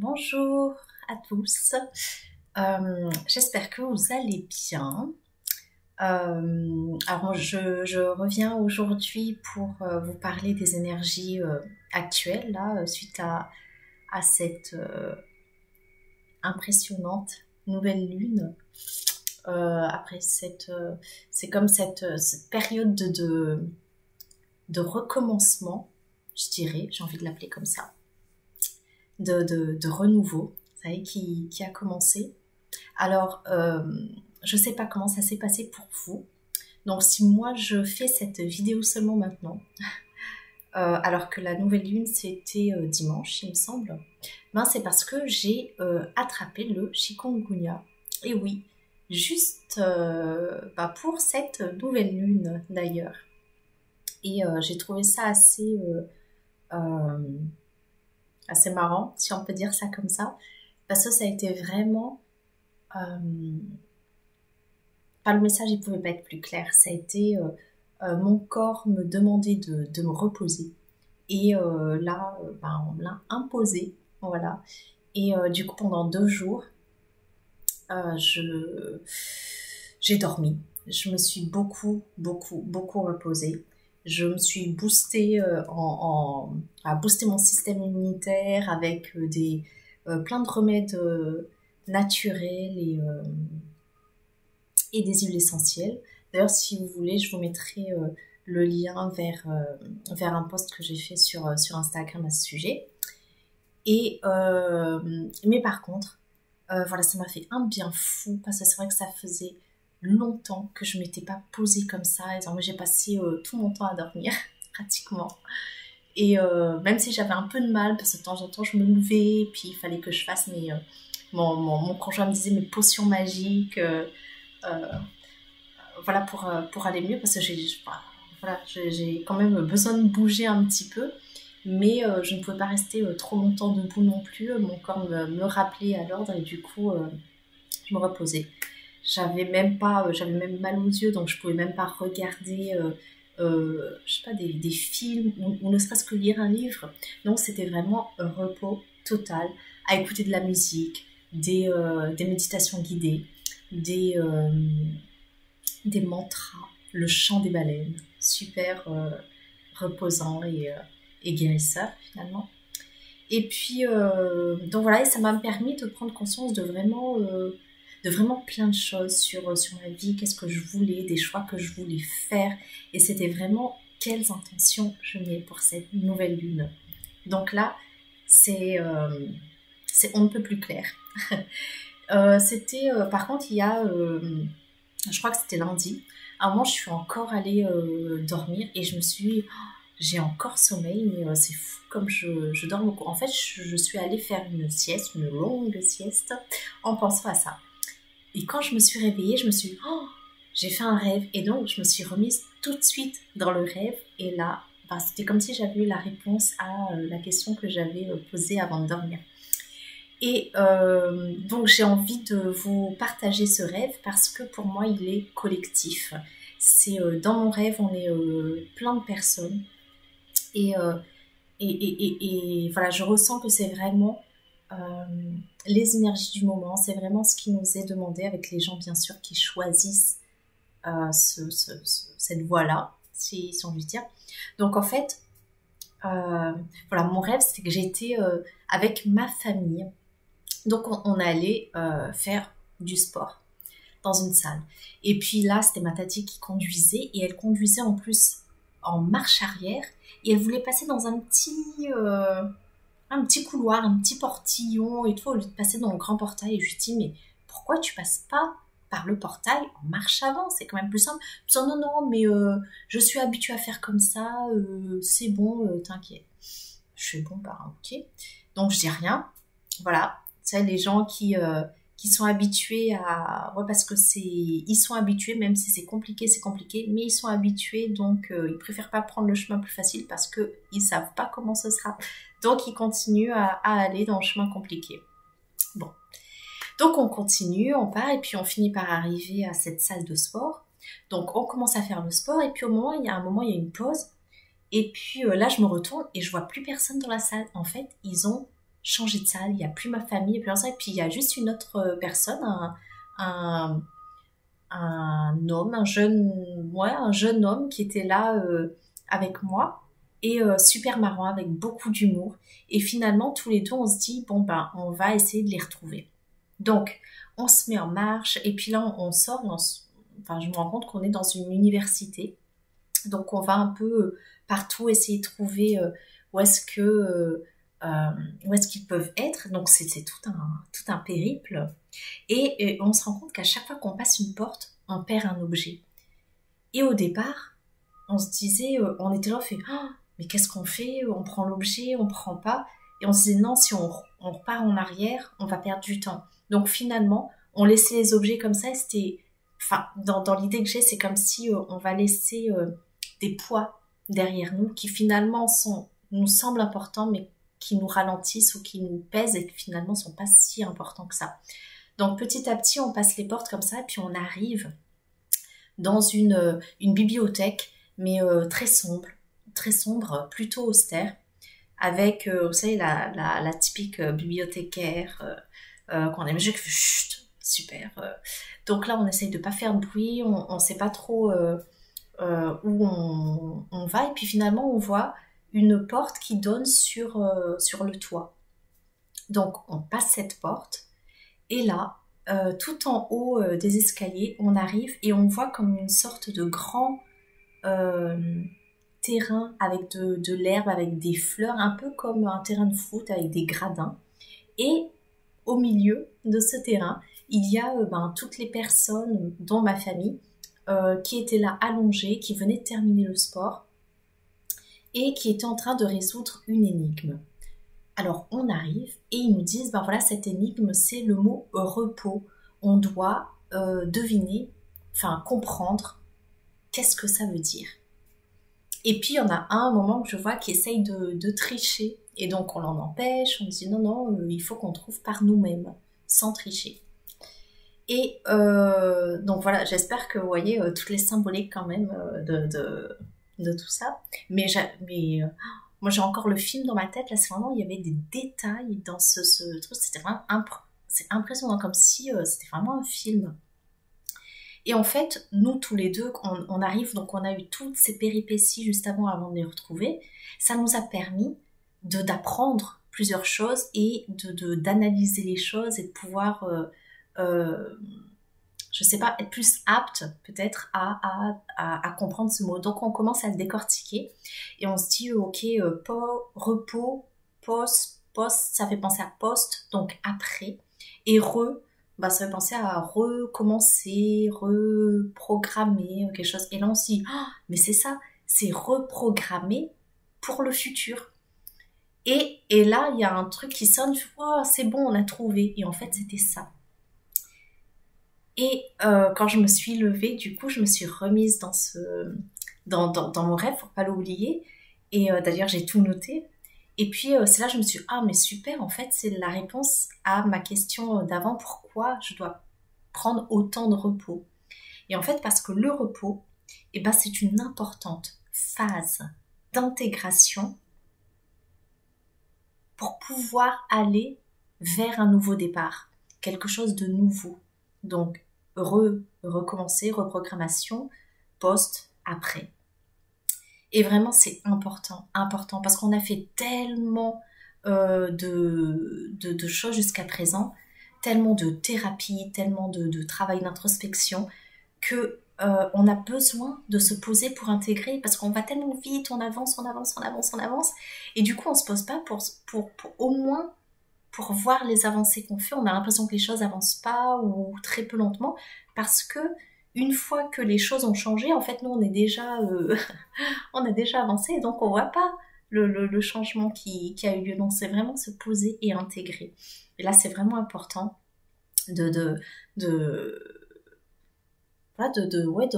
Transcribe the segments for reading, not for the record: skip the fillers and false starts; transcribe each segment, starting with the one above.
Bonjour à tous, j'espère que vous allez bien. Alors je reviens aujourd'hui pour vous parler des énergies actuelles là, suite à cette impressionnante nouvelle lune. Après c'est comme cette période de recommencement, je dirais, j'ai envie de l'appeler comme ça, de renouveau, vous savez, qui a commencé. Alors, je ne sais pas comment ça s'est passé pour vous. Donc, si moi je fais cette vidéo seulement maintenant, alors que la nouvelle lune c'était dimanche, il me semble, ben c'est parce que j'ai attrapé le chikungunya. Et oui, juste pour cette nouvelle lune d'ailleurs. Et j'ai trouvé ça euh, assez marrant, si on peut dire ça comme ça, parce que ça a été vraiment... le message, il pouvait pas être plus clair. Ça a été mon corps me demandait de me reposer. Et là, on me l'a imposé. Voilà. Et du coup, pendant 2 jours, j'ai dormi. Je me suis beaucoup reposée. Je me suis boostée à booster mon système immunitaire avec plein de remèdes naturels et des huiles essentielles. D'ailleurs, si vous voulez, je vous mettrai le lien vers un post que j'ai fait sur Instagram à ce sujet. Mais par contre, voilà, ça m'a fait un bien fou parce que c'est vrai que ça faisait longtemps que je m'étais pas posée comme ça. Et j'ai passé tout mon temps à dormir, pratiquement. Et même si j'avais un peu de mal, parce que de temps en temps je me levais, puis il fallait que je fasse mon conjoint me disait mes potions magiques, voilà, pour aller mieux, parce que j'ai quand même besoin de bouger un petit peu, mais je ne pouvais pas rester trop longtemps debout non plus. Mon corps me rappelait à l'ordre et du coup, je me reposais. J'avais même mal aux yeux, donc je pouvais même pas regarder, je sais pas, des films ou ne serait-ce que lire un livre. Donc c'était vraiment un repos total, à écouter de la musique, des méditations guidées, des mantras, le chant des baleines, super reposant et guérisseur finalement. Et puis, donc voilà, et ça m'a permis de prendre conscience de vraiment plein de choses sur ma vie, qu'est-ce que je voulais, des choix que je voulais faire. Et c'était vraiment quelles intentions je mets pour cette nouvelle lune. Donc là, c'est on ne peut plus clair. Par contre, je crois que c'était lundi, à un moment, je suis encore allée dormir et j'ai encore sommeil, mais c'est fou comme je dors beaucoup. En fait, je suis allée faire une sieste, une longue sieste, en pensant à ça. Et quand je me suis réveillée, j'ai fait un rêve. Et donc, je me suis remise tout de suite dans le rêve. Et là, c'était comme si j'avais eu la réponse à la question que j'avais posée avant de dormir. Et donc j'ai envie de vous partager ce rêve parce que pour moi il est collectif. C'est dans mon rêve on est plein de personnes et, euh, et voilà, je ressens que c'est vraiment euh, les énergies du moment, c'est vraiment ce qui nous est demandé avec les gens bien sûr qui choisissent cette voie-là, si on veut dire. Donc en fait, voilà, mon rêve c'est que j'étais avec ma famille. Donc on allait faire du sport dans une salle. Et puis là, c'était ma tati qui conduisait et elle conduisait en plus en marche arrière et elle voulait passer dans un petit couloir, un petit portillon et tout, au lieu de passer dans le grand portail. Et je lui dis, mais pourquoi tu passes pas par le portail en marche avant? C'est quand même plus simple. Je dis, non, non, mais je suis habituée à faire comme ça, c'est bon, t'inquiète. Je fais bon, bah ok. Donc je dis rien. Voilà, tu sais, les gens qui sont habitués à... Ouais, parce que ils sont habitués, même si c'est compliqué, mais ils sont habitués, donc ils préfèrent pas prendre le chemin plus facile parce qu'ils savent pas comment ce sera. Donc ils continuent à aller dans le chemin compliqué. Bon. Donc on continue, on part, et puis on finit par arriver à cette salle de sport. Donc on commence à faire le sport, et puis il y a une pause, et puis là je me retourne et je vois plus personne dans la salle. En fait, ils ont changé de salle, il n'y a plus ma famille, et puis il y a juste une autre personne, un, un homme, un jeune homme qui était là avec moi et super marrant, avec beaucoup d'humour. Et finalement, tous les deux, on se dit, bon ben, on va essayer de les retrouver. Donc, on se met en marche et puis là, on sort, enfin, je me rends compte qu'on est dans une université. Donc, on va un peu partout essayer de trouver où est-ce que où est-ce qu'ils peuvent être. Donc, c'est tout un périple. Et on se rend compte qu'à chaque fois qu'on passe une porte, on perd un objet. Et au départ, on se disait, on était là, on fait, oh, mais qu'est-ce qu'on fait? On prend l'objet, on prend pas. Et on se disait, non, si on repart en arrière, on va perdre du temps. Donc finalement, on laissait les objets comme ça, et c'était, enfin, dans l'idée que j'ai, c'est comme si on va laisser des poids derrière nous qui finalement nous semblent importants, mais qui nous ralentissent ou qui nous pèsent et qui finalement sont pas si importants que ça. Donc petit à petit, on passe les portes comme ça, et puis on arrive dans une bibliothèque, mais très sombre, plutôt austère, avec, vous savez, la typique bibliothécaire qu'on aime, je fais chut, super. Donc là, on essaye de pas faire de bruit, on sait pas trop où on va, et puis finalement, on voit une porte qui donne sur le toit. Donc, on passe cette porte, et là, tout en haut des escaliers, on arrive et on voit comme une sorte de grand terrain avec de l'herbe, avec des fleurs, un peu comme un terrain de foot avec des gradins. Et au milieu de ce terrain, il y a toutes les personnes, dont ma famille, qui étaient là allongées, qui venaient de terminer le sport et qui étaient en train de résoudre une énigme. Alors on arrive et ils nous disent, ben voilà, cette énigme, c'est le mot repos. On doit deviner, enfin comprendre qu'est-ce que ça veut dire. Et puis il y en a un moment que je vois qui essaye de tricher. Et donc on l'en empêche, on dit non, il faut qu'on trouve par nous-mêmes, sans tricher. Et donc voilà, j'espère que vous voyez toutes les symboliques quand même de tout ça. Mais moi j'ai encore le film dans ma tête, là c'est vraiment, il y avait des détails dans ce truc, c'était vraiment c'est impressionnant, comme si c'était vraiment un film. Et en fait, nous tous les deux, on arrive, donc on a eu toutes ces péripéties juste avant de les retrouver, ça nous a permis d'apprendre plusieurs choses et d'analyser les choses et de pouvoir, je sais pas, être plus apte peut-être à comprendre ce mot. Donc on commence à le décortiquer et on se dit, ok, repos, post, ça fait penser à poste, donc après, et ça fait penser à recommencer, reprogrammer, quelque chose. Et là on se dit, oh, mais c'est ça, c'est reprogrammer pour le futur. Et là, il y a un truc qui sonne, oh, c'est bon, on a trouvé. Et en fait, c'était ça. Et quand je me suis levée, du coup, je me suis remise dans mon rêve pour pas l'oublier. Et d'ailleurs, j'ai tout noté. Et puis, c'est là que je me suis dit, ah, mais super, en fait, c'est la réponse à ma question d'avant, pourquoi je dois prendre autant de repos. Et en fait, parce que le repos, c'est une importante phase d'intégration pour pouvoir aller vers un nouveau départ, quelque chose de nouveau. Donc, recommencer, reprogrammation, post, après. Et vraiment, c'est important, parce qu'on a fait tellement de choses jusqu'à présent, tellement de thérapie, tellement de travail d'introspection, que on a besoin de se poser pour intégrer, parce qu'on va tellement vite, on avance, et du coup on se pose pas pour au moins pour voir les avancées qu'on fait. On a l'impression que les choses avancent pas ou très peu lentement, parce que une fois que les choses ont changé, en fait nous on est déjà on a déjà avancé, et donc on voit pas le changement qui a eu lieu. Donc c'est vraiment se poser et intégrer. Et là c'est vraiment important de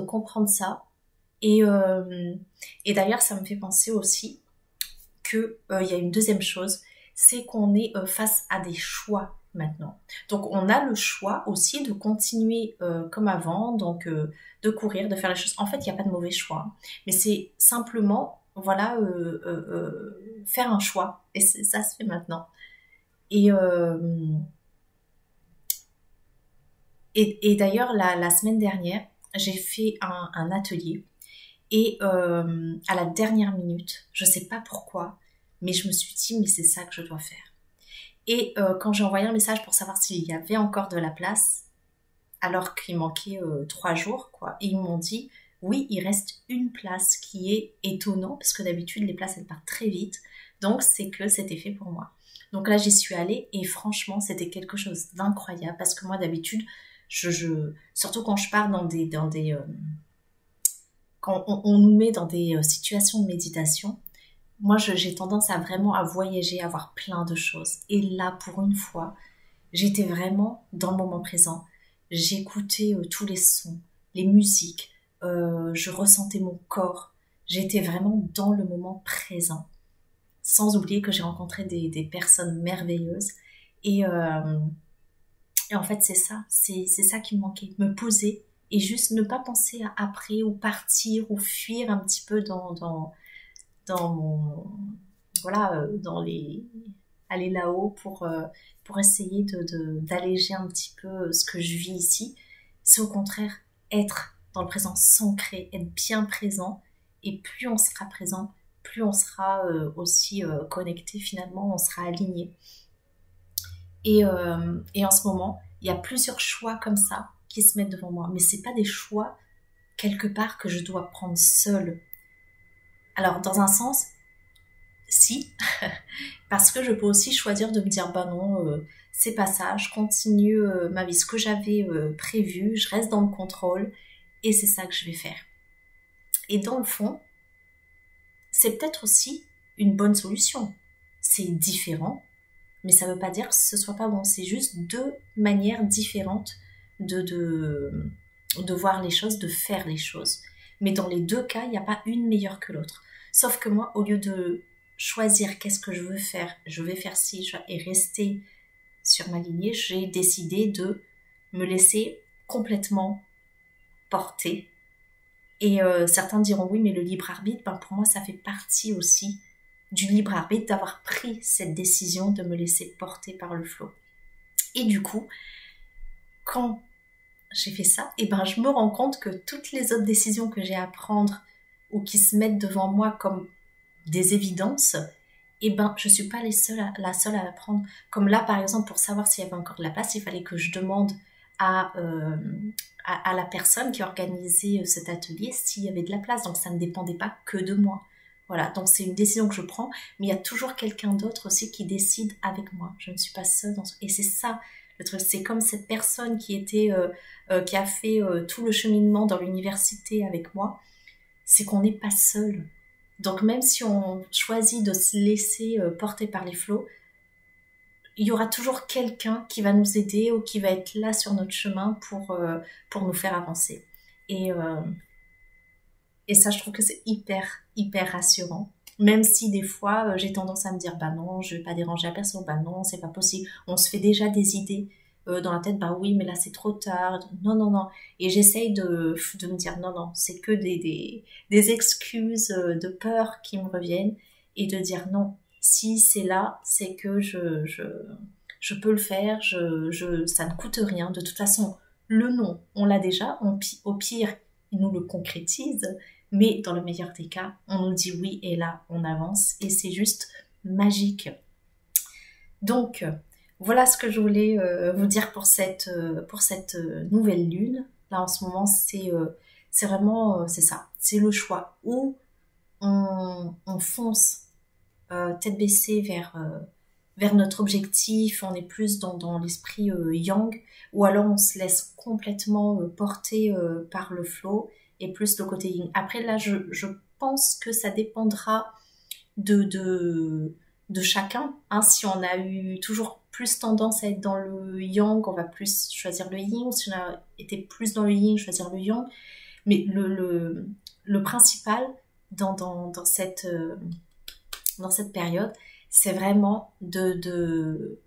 comprendre ça. Et d'ailleurs, ça me fait penser aussi qu'il y a une deuxième chose, c'est qu'on est face à des choix maintenant. Donc, on a le choix aussi de continuer comme avant, donc de courir, de faire les choses. En fait, il n'y a pas de mauvais choix, mais c'est simplement, faire un choix. Et ça se fait maintenant. Et, et d'ailleurs, la semaine dernière, j'ai fait un atelier. Et à la dernière minute, je sais pas pourquoi, mais je me suis dit, mais c'est ça que je dois faire. Et quand j'ai envoyé un message pour savoir s'il y avait encore de la place, alors qu'il manquait 3 jours, quoi, et ils m'ont dit, oui, il reste une place, qui est étonnant, parce que d'habitude, les places, elles partent très vite. Donc, c'est que c'était fait pour moi. Donc là, j'y suis allée, et franchement, c'était quelque chose d'incroyable, parce que moi, d'habitude, surtout quand je pars quand on nous met dans des situations de méditation, moi j'ai tendance à vraiment à voyager, à voir plein de choses. Et là, pour une fois, j'étais vraiment dans le moment présent. J'écoutais tous les sons, les musiques, je ressentais mon corps. J'étais vraiment dans le moment présent. Sans oublier que j'ai rencontré des personnes merveilleuses. Et, euh, et en fait, c'est ça qui me manquait. Me poser et juste ne pas penser à après ou partir ou fuir un petit peu dans mon, voilà, dans les, aller là-haut pour essayer d'alléger un petit peu ce que je vis ici. C'est au contraire être dans le présent, s'ancrer, être bien présent. Et plus on sera présent, plus on sera aussi connecté finalement, on sera aligné. Et en ce moment, il y a plusieurs choix comme ça qui se mettent devant moi. Mais c'est pas des choix quelque part que je dois prendre seule. Alors, dans un sens, si, parce que je peux aussi choisir de me dire, bah non, c'est pas ça, je continue ma vie, ce que j'avais prévu, je reste dans le contrôle, et c'est ça que je vais faire. Et dans le fond, c'est peut-être aussi une bonne solution. C'est différent, mais ça veut pas dire que ce soit pas bon. C'est juste deux manières différentes de voir les choses, de faire les choses. Mais dans les deux cas, il n'y a pas une meilleure que l'autre. Sauf que moi, au lieu de choisir qu'est-ce que je veux faire, je vais faire ci et rester sur ma lignée, j'ai décidé de me laisser complètement porter. Et certains diront oui, mais le libre arbitre, ben pour moi, ça fait partie aussi du libre arbitre d'avoir pris cette décision de me laisser porter par le flot. Et du coup, quand j'ai fait ça, et ben je me rends compte que toutes les autres décisions que j'ai à prendre ou qui se mettent devant moi comme des évidences, et ben je suis pas la seule à la prendre. Comme là par exemple, pour savoir s'il y avait encore de la place, il fallait que je demande à, à la personne qui organisait cet atelier s'il y avait de la place. Donc ça ne dépendait pas que de moi. Voilà, donc c'est une décision que je prends, mais il y a toujours quelqu'un d'autre aussi qui décide avec moi. Je ne suis pas seule dans ce... Et c'est ça le truc, c'est comme cette personne qui a fait tout le cheminement dans l'université avec moi, c'est qu'on n'est pas seul. Donc même si on choisit de se laisser porter par les flots, il y aura toujours quelqu'un qui va nous aider ou qui va être là sur notre chemin pour nous faire avancer. Et, euh, et ça, je trouve que c'est hyper rassurant. Même si des fois, j'ai tendance à me dire, bah non, je vais pas déranger la personne, bah non, c'est pas possible. On se fait déjà des idées dans la tête, bah oui, mais là c'est trop tard. Non, non, non. Et j'essaye de me dire, non, non, c'est que des excuses de peur qui me reviennent et de dire non. Si c'est là, c'est que je peux le faire, ça ne coûte rien. De toute façon, le non, on l'a déjà. Au pire, il nous le concrétise. Mais dans le meilleur des cas, on nous dit oui et là, on avance. Et c'est juste magique. Donc, voilà ce que je voulais vous dire pour cette nouvelle lune. Là, en ce moment, c'est vraiment, c'est ça. C'est le choix. Ou on fonce tête baissée vers notre objectif, on est plus dans l'esprit yang, ou alors on se laisse complètement porter par le flow et plus le côté yin. Après là, je pense que ça dépendra de chacun. Hein. Si on a eu toujours plus tendance à être dans le yang, on va plus choisir le yin, ou si on a été plus dans le yin, choisir le yang. Mais le principal dans cette période, c'est vraiment de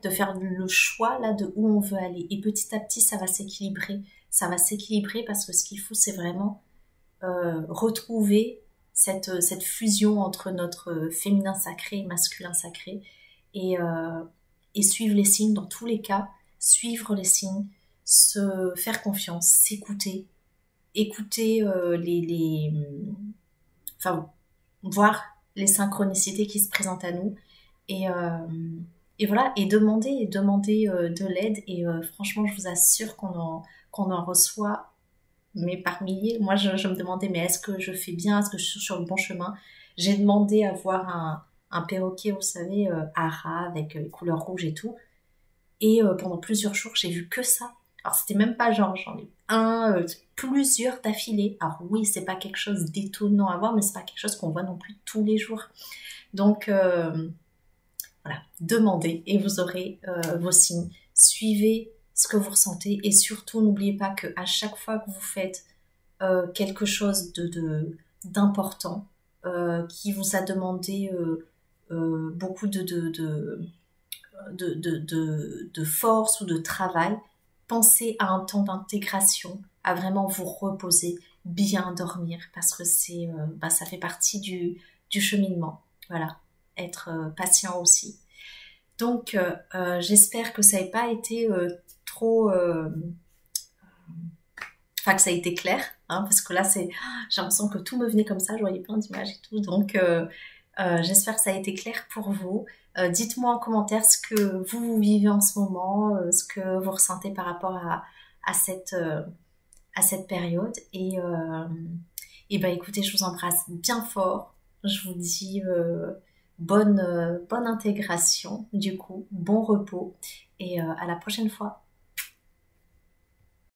faire le choix là de où on veut aller. Et petit à petit, ça va s'équilibrer. Ça va s'équilibrer parce que ce qu'il faut, c'est vraiment retrouver cette fusion entre notre féminin sacré et masculin sacré. et, et suivre les signes dans tous les cas, suivre les signes, se faire confiance, s'écouter, écouter enfin, voir les synchronicités qui se présentent à nous et, et voilà, et demander de l'aide et franchement, je vous assure qu'on en reçoit mais par milliers. Moi, je me demandais, mais est-ce que je fais bien, est-ce que je suis sur le bon chemin? J'ai demandé à voir un perroquet, vous savez, ara, avec les couleurs rouges et tout. Et pendant plusieurs jours, j'ai vu que ça. Alors, c'était même pas genre, j'en ai eu plusieurs d'affilée. Alors oui, c'est pas quelque chose d'étonnant à voir, mais c'est pas quelque chose qu'on voit non plus tous les jours. Donc, voilà, demandez et vous aurez vos signes. Suivez ce que vous ressentez et surtout, n'oubliez pas qu'à chaque fois que vous faites quelque chose d'important, qui vous a demandé beaucoup de force ou de travail, pensez à un temps d'intégration, à vraiment vous reposer, bien dormir, parce que ça fait partie du cheminement. Voilà, être patient aussi. Donc, j'espère que ça n'ait pas été trop... Enfin, que ça a été clair, hein, parce que là, j'ai l'impression que tout me venait comme ça, je voyais plein d'images et tout. Donc, j'espère que ça a été clair pour vous. Dites-moi en commentaire ce que vous vivez en ce moment, ce que vous ressentez par rapport à cette période. Et ben, écoutez, je vous embrasse bien fort. Je vous dis bonne intégration, du coup, bon repos. Et à la prochaine fois.